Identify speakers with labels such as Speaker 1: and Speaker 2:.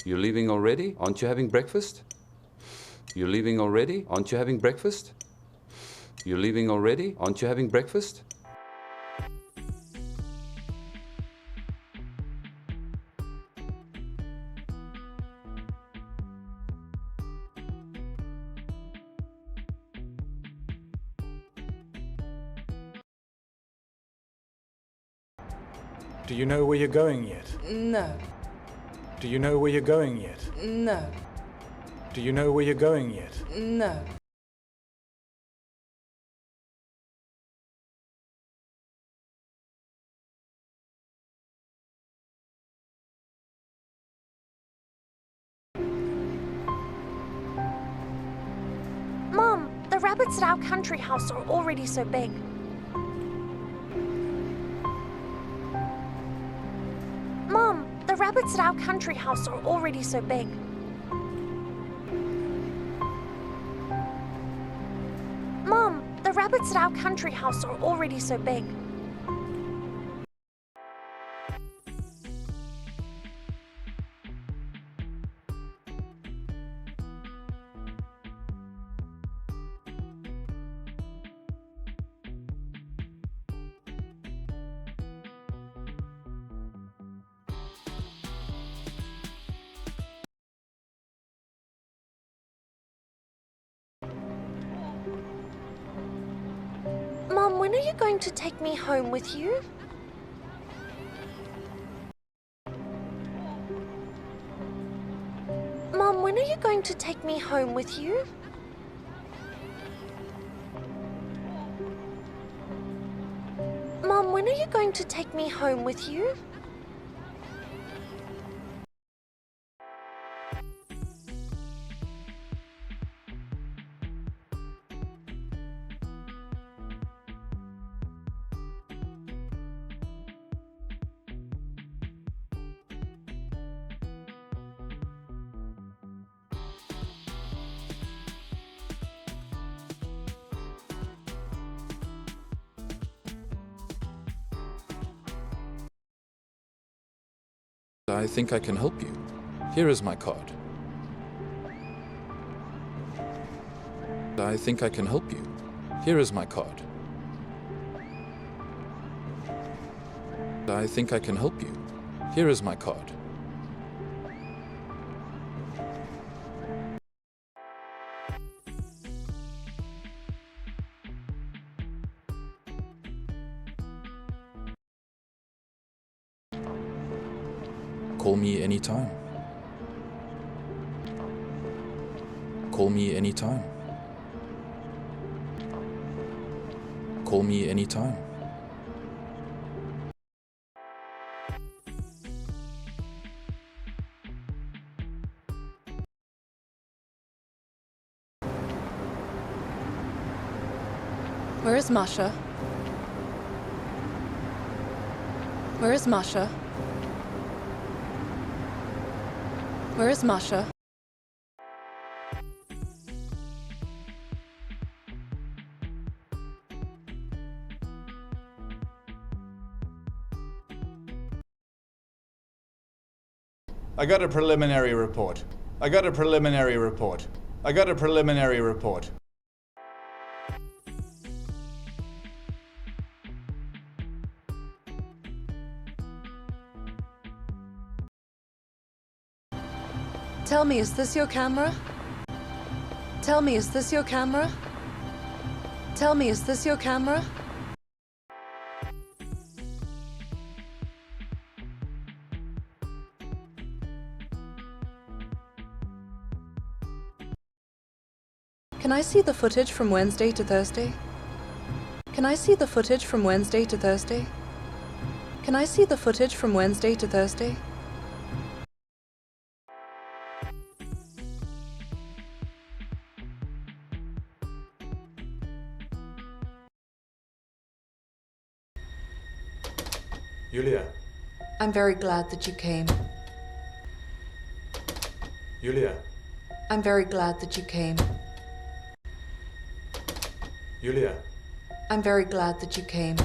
Speaker 1: You're leaving already? Aren't you having breakfast? You're leaving already? Aren't you having breakfast? You're leaving already? Aren't you having breakfast?
Speaker 2: Do you know where you're going yet?
Speaker 3: No.
Speaker 2: Do you know where you're going yet?
Speaker 3: No.
Speaker 2: Do you know where you're going yet?
Speaker 3: No.
Speaker 4: Mom, the rabbits at our country house are already so big. Mom, the rabbits at our country house are already so big. Mom, the rabbits at our country house are already so big. Mom, when are you going to take me home with you? Mom, when are you going to take me home with you? Mom, when are you going to take me home with you?
Speaker 5: I think I can help you. Here is my card. I think I can help you. Here is my card. I think I can help you. Here is my card. Call me anytime. Call me anytime. Call me anytime.
Speaker 3: Where is Masha? Where is Masha? Where is Masha?
Speaker 6: I got a preliminary report. I got a preliminary report. I got a preliminary report.
Speaker 3: Tell me, is this your camera? Tell me, is this your camera? Tell me, is this your camera? Can I see the footage from Wednesday to Thursday? Can I see the footage from Wednesday to Thursday? Can I see the footage from Wednesday to Thursday?
Speaker 2: Yulia.
Speaker 3: I'm very glad that you came.
Speaker 2: Yulia.
Speaker 3: I'm very glad that you came.
Speaker 2: Yulia.
Speaker 3: I'm very glad that you came.